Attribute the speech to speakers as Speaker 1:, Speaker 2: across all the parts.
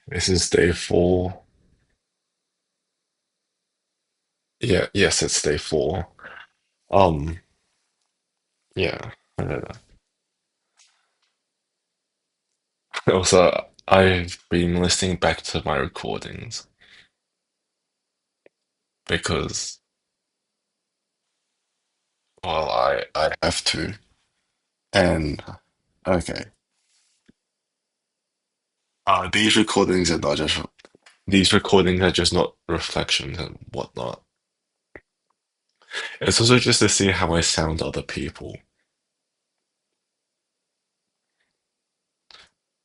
Speaker 1: This is day 4. Yeah, yes, it's day 4. Um, yeah, I don't know. Also, I've been listening back to my recordings because, well, I have to. And okay, these recordings are just not reflections and whatnot. It's also just to see how I sound to other people.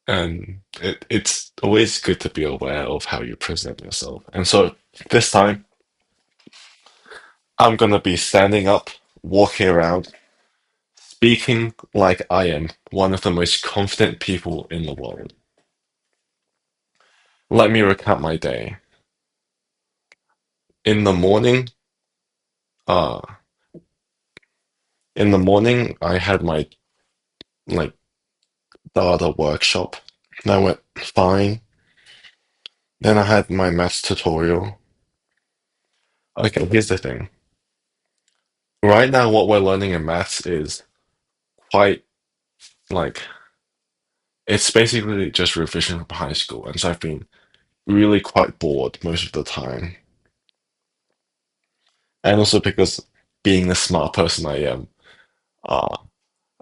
Speaker 1: And it's always good to be aware of how you present yourself. And so this time, I'm gonna be standing up, walking around, speaking like I am one of the most confident people in the world. Let me recount my day. In the morning, uh, I had my like data workshop. That went fine. Then I had my maths tutorial. Okay, here's the thing. Right now, what we're learning in maths is quite like it's basically just revision from high school, and so I've been really quite bored most of the time. And also because being the smart person I am, uh,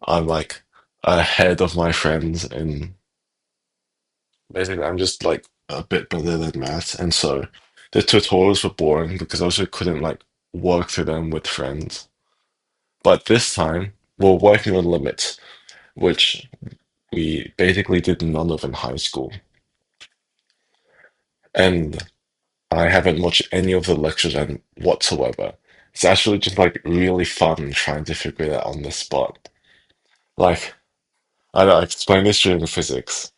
Speaker 1: I'm like ahead of my friends, and basically I'm just like a bit better than maths. And so the tutorials were boring because I also couldn't like work through them with friends. But this time we're working on limits, which we basically did none of in high school. And I haven't watched any of the lectures and whatsoever. It's actually just like really fun trying to figure it out on the spot. Like, I explained this during physics,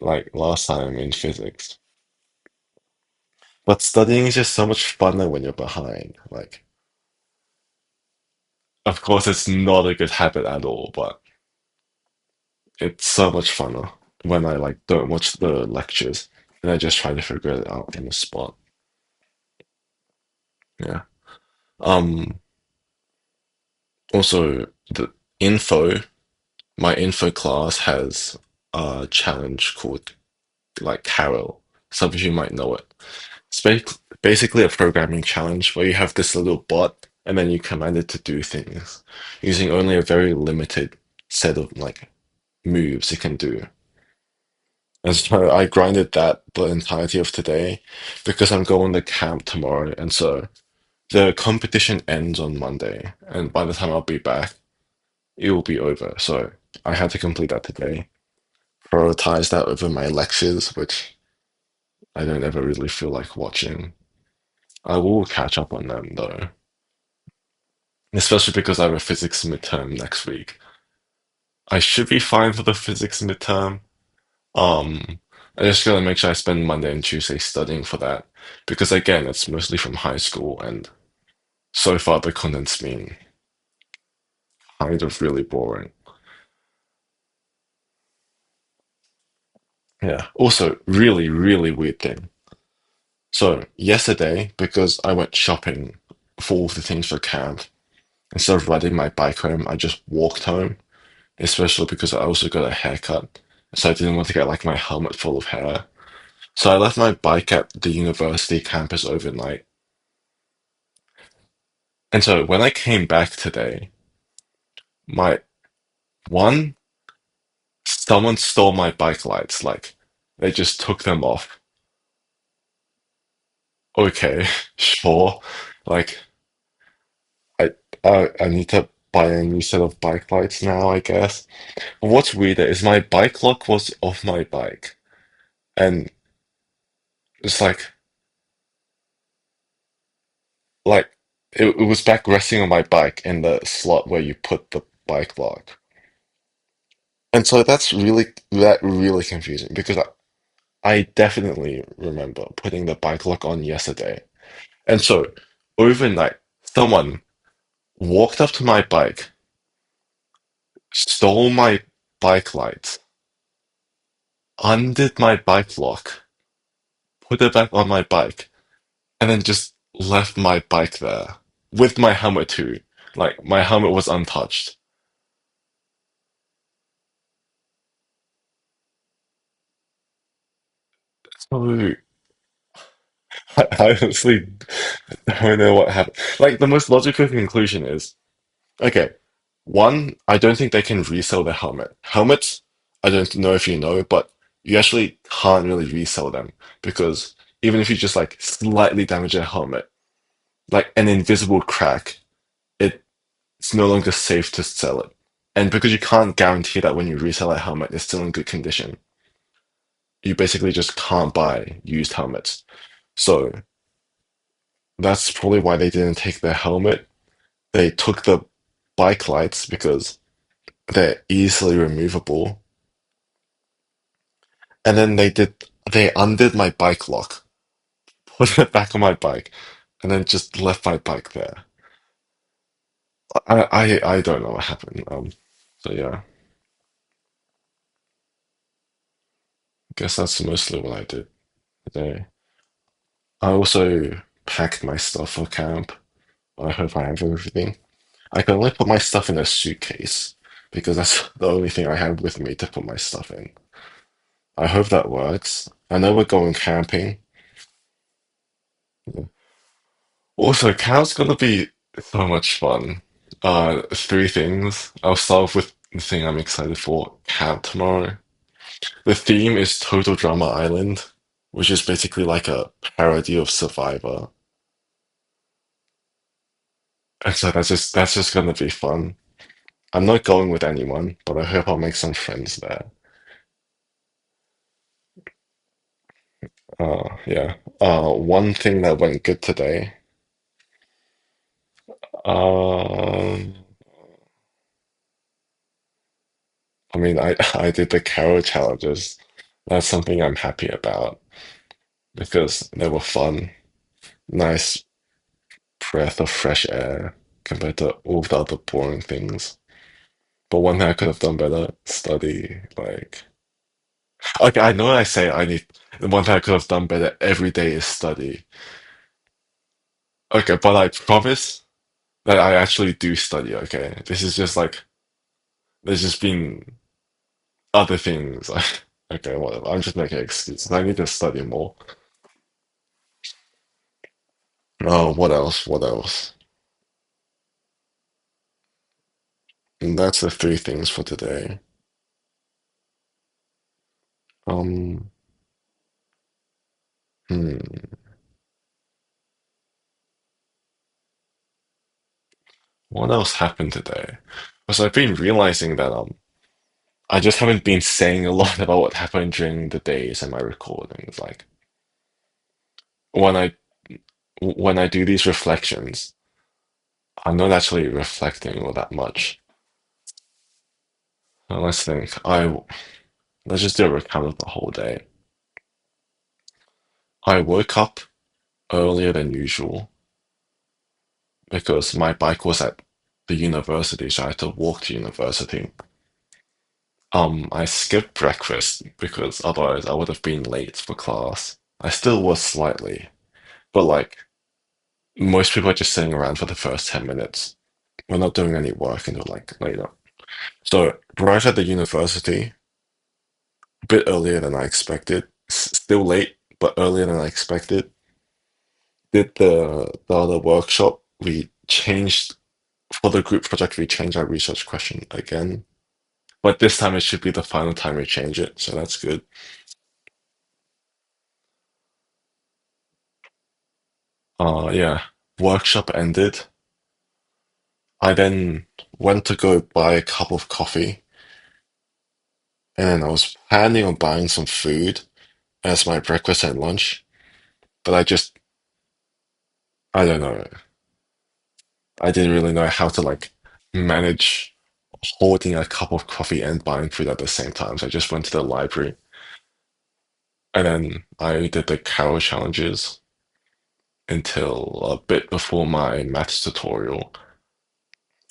Speaker 1: like last time in physics. But studying is just so much funner when you're behind. Like, of course, it's not a good habit at all, but it's so much funner when I like don't watch the lectures and I just try to figure it out in the spot. Yeah. Um. Also, the info, my info class has a challenge called like Carol. Some of you might know it. It's basically a programming challenge where you have this little bot and then you command it to do things using only a very limited set of like moves it can do. And so I grinded that the entirety of today because I'm going to camp tomorrow. And so the competition ends on Monday. And by the time I'll be back, it will be over. So I had to complete that today. Prioritize that over my lectures, which I don't ever really feel like watching. I will catch up on them though, especially because I have a physics midterm next week. I should be fine for the physics midterm. I just gotta make sure I spend Monday and Tuesday studying for that because again, it's mostly from high school, and so far the content's been kind of really boring. Yeah. Also, really, really weird thing. So yesterday, because I went shopping for all the things for camp, instead of riding my bike home, I just walked home, especially because I also got a haircut. So I didn't want to get like my helmet full of hair. So I left my bike at the university campus overnight. And so when I came back today, my one, someone stole my bike lights. Like they just took them off. Okay, sure. Like I, I need to buy a new set of bike lights now, I guess. What's weirder is my bike lock was off my bike, and it's like it was back resting on my bike in the slot where you put the bike lock. And so that really confusing because I definitely remember putting the bike lock on yesterday. And so overnight, someone walked up to my bike, stole my bike lights, undid my bike lock, put it back on my bike, and then just left my bike there with my helmet too. Like my helmet was untouched. So I honestly don't know what happened. Like the most logical conclusion is, okay, one, I don't think they can resell the helmet. Helmets, I don't know if you know, but you actually can't really resell them because even if you just like slightly damage a helmet, like an invisible crack, it's no longer safe to sell it. And because you can't guarantee that when you resell a helmet, it's still in good condition, you basically just can't buy used helmets. So that's probably why they didn't take the helmet. They took the bike lights because they're easily removable. And then they undid my bike lock, put it back on my bike, and then just left my bike there. I don't know what happened. So yeah, I guess that's mostly what I did today. I also packed my stuff for camp. I hope I have everything. I can only put my stuff in a suitcase because that's the only thing I have with me to put my stuff in. I hope that works. I know we're going camping. Also, camp's gonna be so much fun. Three things. I'll start off with the thing I'm excited for, camp tomorrow. The theme is Total Drama Island, which is basically like a parody of Survivor. And so that's just gonna be fun. I'm not going with anyone, but I hope I'll make some friends there. Yeah. One thing that went good today. Um, I mean, I did the carol challenges. That's something I'm happy about because they were fun. Nice breath of fresh air compared to all the other boring things. But one thing I could have done better, study. Like, okay, I know I say I need. The one thing I could have done better every day is study. Okay, but I promise that I actually do study. Okay, this is just like there's just been other things. Okay, whatever. I'm just making excuses. I need to study more. Oh, what else? What else? And that's the three things for today. Um, hmm. What else happened today? Because I've been realizing that I just haven't been saying a lot about what happened during the days and my recordings. Like when I when I do these reflections, I'm not actually reflecting all that much. Let's think. Let's just do a recount of the whole day. I woke up earlier than usual because my bike was at the university, so I had to walk to university. I skipped breakfast because otherwise I would have been late for class. I still was slightly, but like most people are just sitting around for the first 10 minutes. We're not doing any work until like later. So arrived at the university a bit earlier than I expected. Still late, but earlier than I expected. Did the other workshop. We changed for the group project. We changed our research question again, but this time it should be the final time we change it, so that's good. Yeah. Workshop ended. I then went to go buy a cup of coffee, and I was planning on buying some food as my breakfast and lunch, but I don't know. I didn't really know how to like manage holding a cup of coffee and buying food at the same time. So I just went to the library and then I did the carol challenges until a bit before my maths tutorial.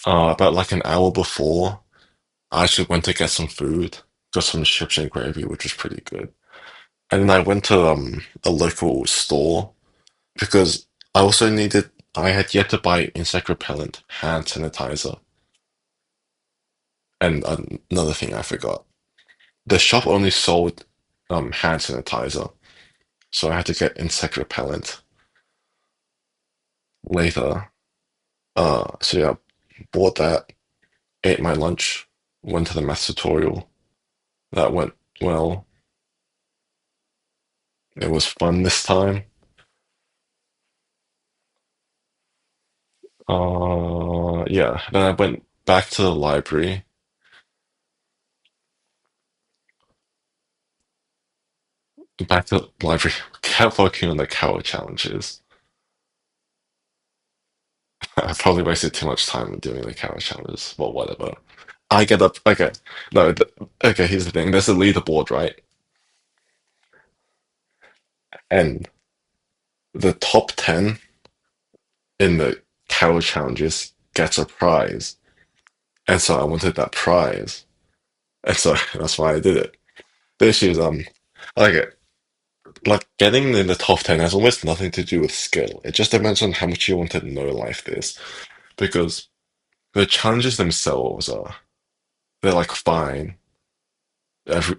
Speaker 1: About like an hour before, I actually went to get some food. got some chips and gravy, which was pretty good. And then I went to a local store because I had yet to buy insect repellent, hand sanitizer, and another thing I forgot. The shop only sold hand sanitizer, so I had to get insect repellent later. So yeah, bought that, ate my lunch, went to the math tutorial. That went well. It was fun this time. Yeah. Then I went back to the library. Back to the library. Kept working on the cow challenges. I probably wasted too much time doing the cow challenges, but whatever. I get up. Okay. No. Okay. Here's the thing. There's a leaderboard, right? And the top 10 in the cow challenges gets a prize. And so I wanted that prize. And so that's why I did it. The issue is, okay, like getting in the top 10 has almost nothing to do with skill. It just depends on how much you want to know life this. Because the challenges themselves they're like fine.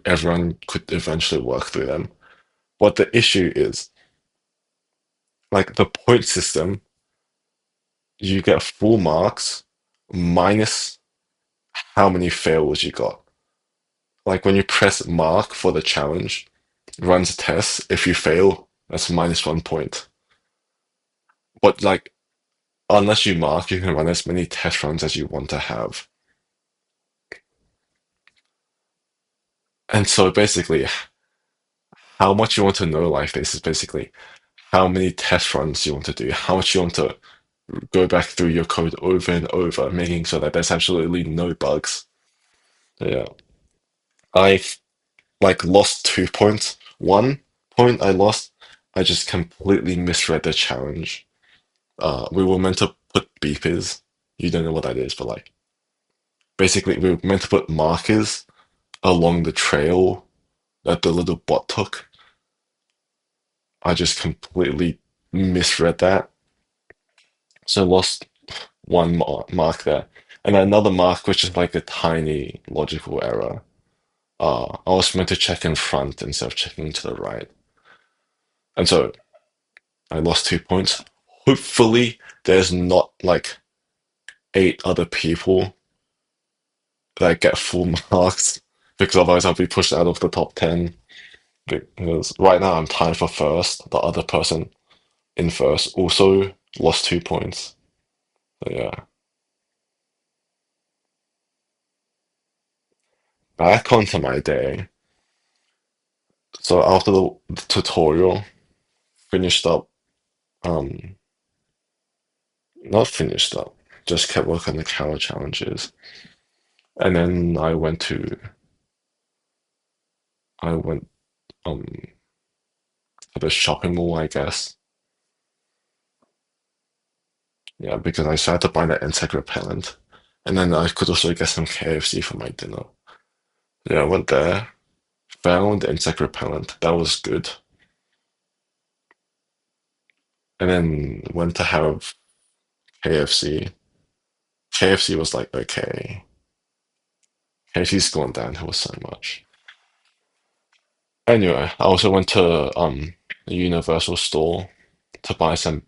Speaker 1: Everyone could eventually work through them. But the issue is, like the point system, you get full marks minus how many fails you got. Like when you press mark for the challenge, runs a test. If you fail, that's minus 1 point. But like, unless you mark, you can run as many test runs as you want to have. And so basically, how much you want to know life is basically how many test runs you want to do, how much you want to go back through your code over and over, making sure that there's absolutely no bugs. Yeah. I like lost 2 points. 1 point I lost, I just completely misread the challenge. We were meant to put beepers. You don't know what that is, but like basically we were meant to put markers along the trail that the little bot took. I just completely misread that. So lost one mark there. And another mark, which is like a tiny logical error. I was meant to check in front instead of checking to the right. And so I lost 2 points. Hopefully, there's not like 8 other people that get full marks because otherwise I'll be pushed out of the top 10. Because right now I'm tied for first. The other person in first also lost 2 points. So yeah. Back onto my day. So after the tutorial, finished up, um, not finished up, just kept working on the cow challenges. And then I went to the shopping mall, I guess. Yeah, because I started to buy that insect repellent. And then I could also get some KFC for my dinner. Yeah, I went there, found the insect repellent. That was good. And then went to have KFC. KFC was like, okay. KFC's gone downhill so much. Anyway, I also went to the Universal store to buy some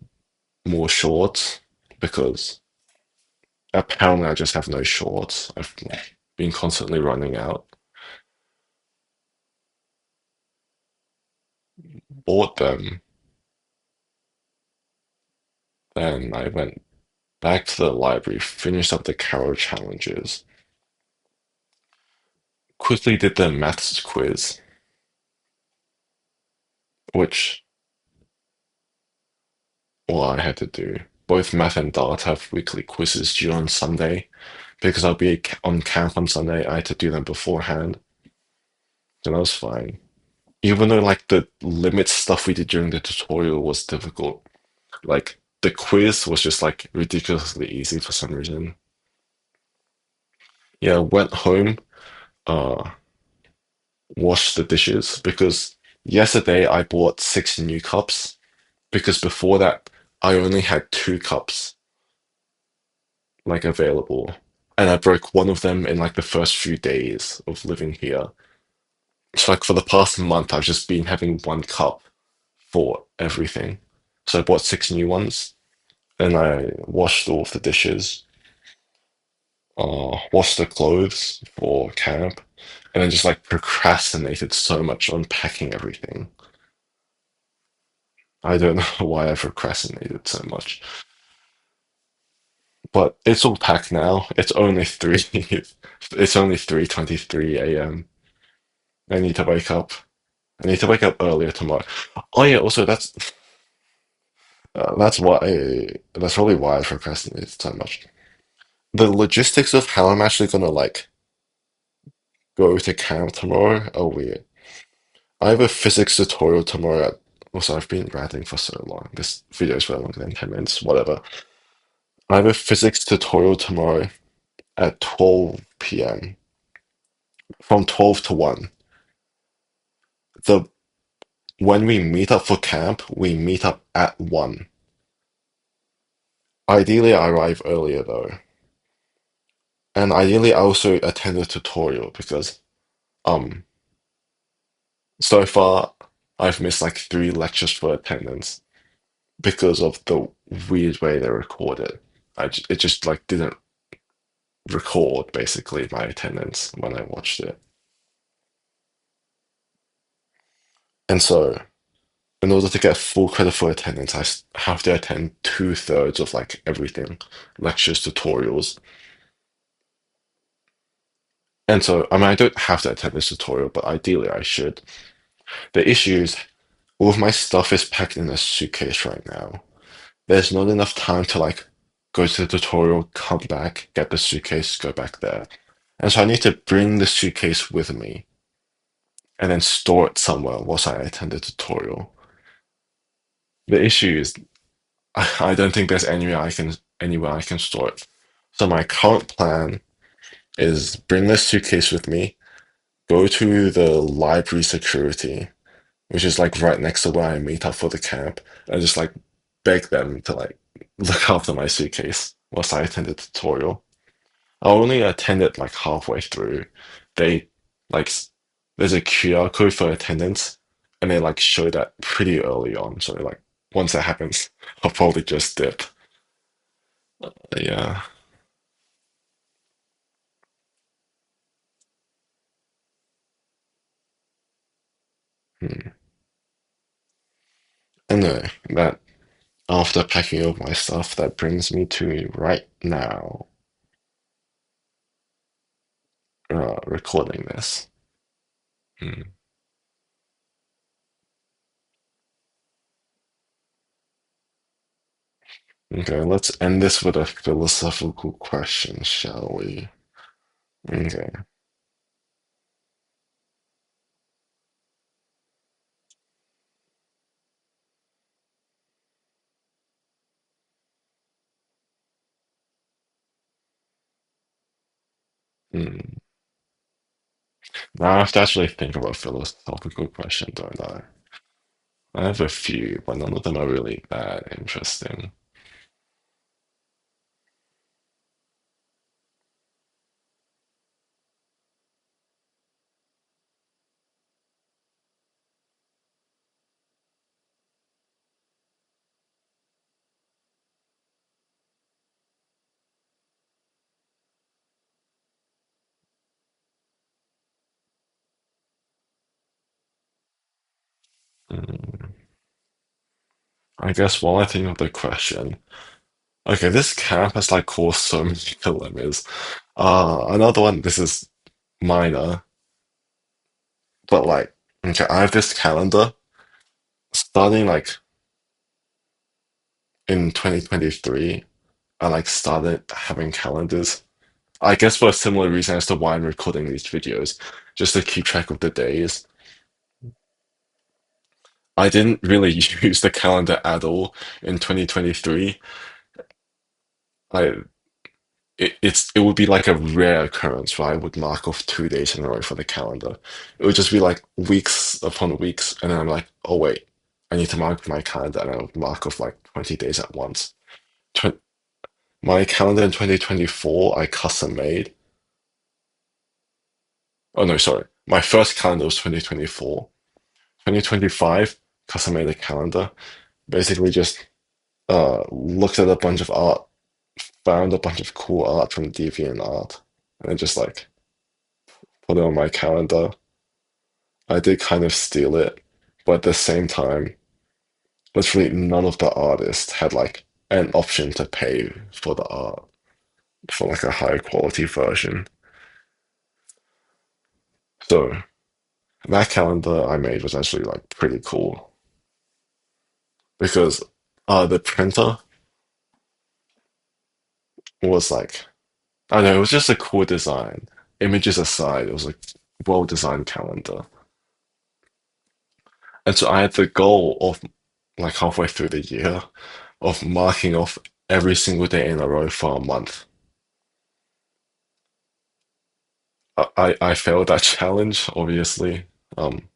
Speaker 1: more shorts because apparently I just have no shorts. I've been constantly running out. Bought them, then I went back to the library, finished up the Carol challenges, quickly did the maths quiz, which all I had to do. Both math and dart have weekly quizzes due on Sunday. Because I'll be on camp on Sunday, I had to do them beforehand. So that was fine. Even though like the limit stuff we did during the tutorial was difficult. Like the quiz was just like ridiculously easy for some reason. Yeah, went home, uh, wash the dishes because yesterday I bought 6 new cups because before that I only had 2 cups like available. And I broke one of them in like the first few days of living here. So like for the past month I've just been having 1 cup for everything. So I bought 6 new ones and I washed all of the dishes, washed the clothes for camp, and then just like procrastinated so much on packing everything. I don't know why I procrastinated so much. But it's all packed now. It's only three. It's only 3:23 a.m. I need to wake up. I need to wake up earlier tomorrow. Oh yeah, also that's why that's probably why I procrastinated so much. The logistics of how I'm actually gonna like go to camp tomorrow are weird. I have a physics tutorial tomorrow at, also I've been ranting for so long. This video is way longer than 10 minutes, whatever. I have a physics tutorial tomorrow at 12 p.m. from 12 to 1. The When we meet up for camp, we meet up at 1. Ideally, I arrive earlier though. And ideally, I also attend the tutorial because, um, so far I've missed like 3 lectures for attendance because of the weird way they record it. It just like didn't record basically my attendance when I watched it. And so, in order to get full credit for attendance, have to attend 2/3 of like everything, lectures, tutorials. And so, I mean, I don't have to attend this tutorial, but ideally I should. The issue is all of my stuff is packed in a suitcase right now. There's not enough time to like go to the tutorial, come back, get the suitcase, go back there. And so I need to bring the suitcase with me and then store it somewhere whilst I attend the tutorial. The issue is I don't think there's anywhere I can store it. So my current plan is bring this suitcase with me, go to the library security, which is like right next to where I meet up for the camp, and just like beg them to like look after my suitcase whilst I attend the tutorial. I'll only attend it like halfway through. They like there's a QR code for attendance, and they like show that pretty early on. So like once that happens, I'll probably just dip. Yeah. Hmm. Anyway, that after packing up my stuff, that brings me to right now, recording this. Hmm. Okay, let's end this with a philosophical question, shall we? Okay. Hmm. Now I have to actually think about philosophical questions, don't I? I have a few, but none of them are really that interesting. Hmm. I guess while I think of the question, okay, this camp has like caused so many dilemmas. Another one, this is minor, but like, okay, I have this calendar starting like in 2023. I like started having calendars. I guess for a similar reason as to why I'm recording these videos, just to keep track of the days. I didn't really use the calendar at all in 2023. I it would be like a rare occurrence where I would mark off 2 days in a row for the calendar. It would just be like weeks upon weeks, and then I'm like, oh wait, I need to mark my calendar, and I would mark off like 20 days at once. Tw My calendar in 2024, I custom made. Oh no, sorry. My first calendar was 2024. 2025, custom made a calendar. Basically just looked at a bunch of art, found a bunch of cool art from DeviantArt, and then just like put it on my calendar. I did kind of steal it, but at the same time, literally none of the artists had like an option to pay for the art for like a high quality version. So that calendar I made was actually like pretty cool because the printer was like, I don't know, it was just a cool design. Images aside, it was like well designed calendar. And so I had the goal of like halfway through the year of marking off every single day in a row for a month. I failed that challenge, obviously. Um,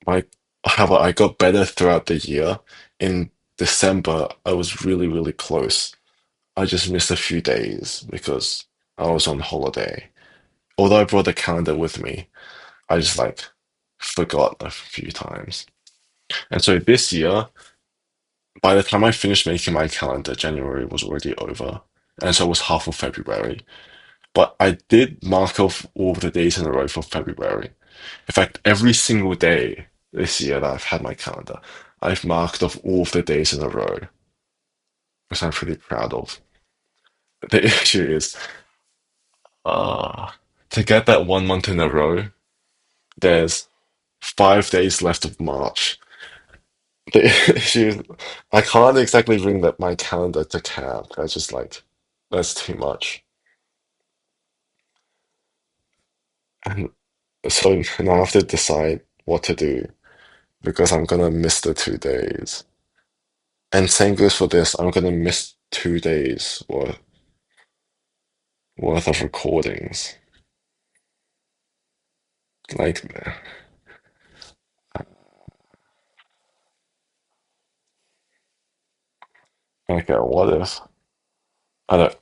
Speaker 1: my However, I got better throughout the year. In December, I was really, really close. I just missed a few days because I was on holiday. Although I brought the calendar with me, I just like forgot a few times. And so this year, by the time I finished making my calendar, January was already over. And so it was half of February. But I did mark off all of the days in a row for February. In fact, every single day this year that I've had my calendar, I've marked off all of the days in a row, which I'm pretty proud of. The issue is, uh, to get that 1 month in a row, there's 5 days left of March. The issue is, I can't exactly bring that my calendar to camp. That's just like, that's too much. And so now I have to decide what to do because I'm gonna miss the 2 days. And same goes for this. I'm gonna miss 2 days worth of recordings. Like, okay, what if I don't?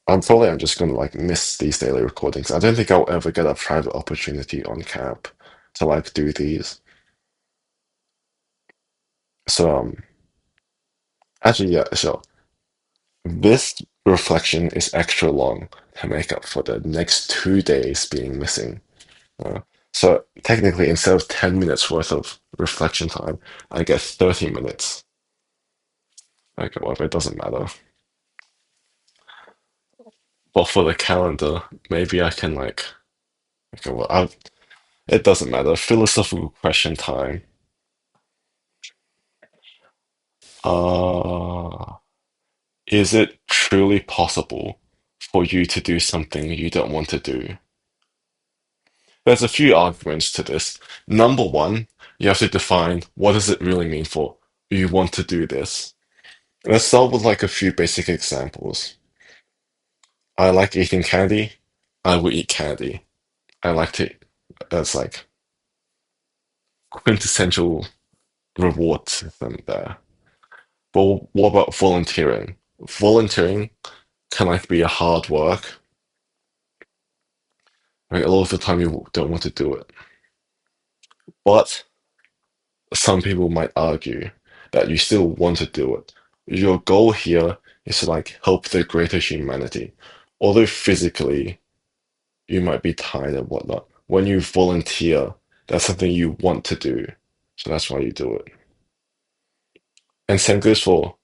Speaker 1: I'm just gonna like miss these daily recordings. I don't think I'll ever get a private opportunity on camp to like do these. So actually, yeah. So this reflection is extra long to make up for the next 2 days being missing. Uh, so technically, instead of 10 minutes worth of reflection time, I get 30 minutes. Okay, well, it doesn't matter. But for the calendar, maybe I can like, okay, well, it doesn't matter. Philosophical question time. Uh, is it truly possible for you to do something you don't want to do? There's a few arguments to this. Number one, you have to define what does it really mean for you want to do this. Let's start with like a few basic examples. I like eating candy. I will eat candy. I like to, that's like quintessential reward system there. But what about volunteering? Volunteering can like be a hard work. Right? A lot of the time you don't want to do it. But some people might argue that you still want to do it. Your goal here is to like help the greater humanity. Although physically you might be tired and whatnot, when you volunteer, that's something you want to do. So that's why you do it. And same goes for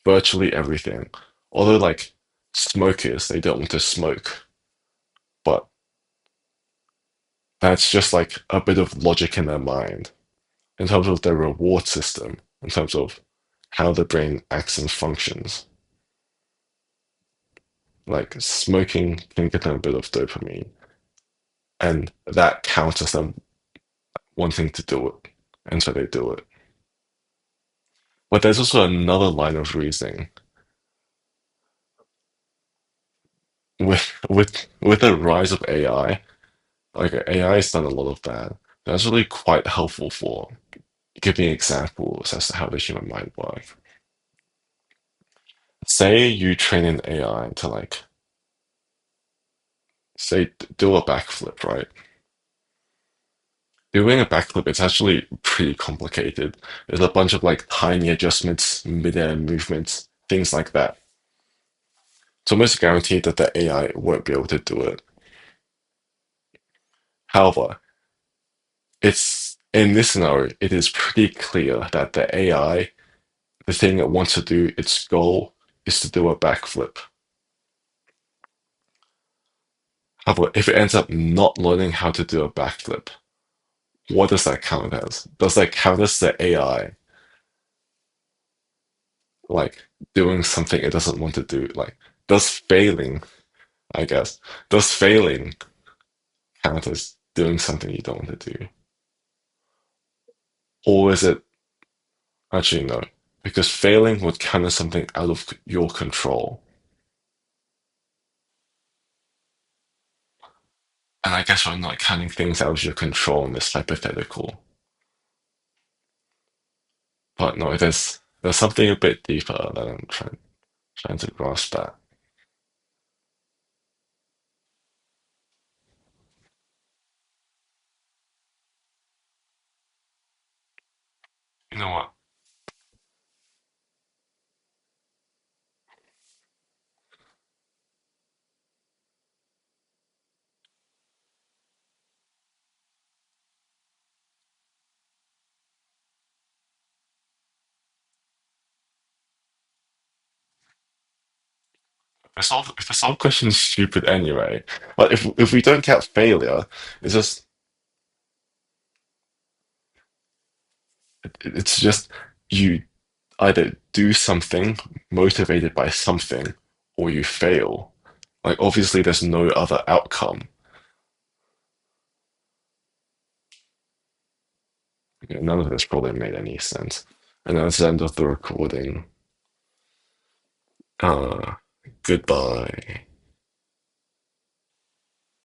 Speaker 1: virtually everything. Although like smokers, they don't want to smoke, but that's just like a bit of logic in their mind in terms of their reward system, in terms of how the brain acts and functions. Like smoking can get them a bit of dopamine, and that counts as them wanting to do it, and so they do it. But there's also another line of reasoning. with the rise of AI, like AI has done a lot of bad. That's really quite helpful for giving examples as to how the human mind works. Say you train an AI to like say do a backflip, right? Doing a backflip is actually pretty complicated. There's a bunch of like tiny adjustments, mid-air movements, things like that. It's almost guaranteed that the AI won't be able to do it. However, it's in this scenario, it is pretty clear that the AI, the thing it wants to do, its goal is to do a backflip. However, if it ends up not learning how to do a backflip, what does that count as? Does that count as the AI like doing something it doesn't want to do? Like, does failing, I guess, does failing count as doing something you don't want to do? Or is it actually no? Because failing would count as something out of your control. And I guess we're not counting things out of your control in this hypothetical. But no, there's something a bit deeper that I'm trying to grasp at. You know what? If the solve question is stupid anyway, but if we don't count failure, it's just it's just you either do something motivated by something or you fail. Like obviously there's no other outcome. None of this probably made any sense. And that's the end of the recording. Uh, goodbye.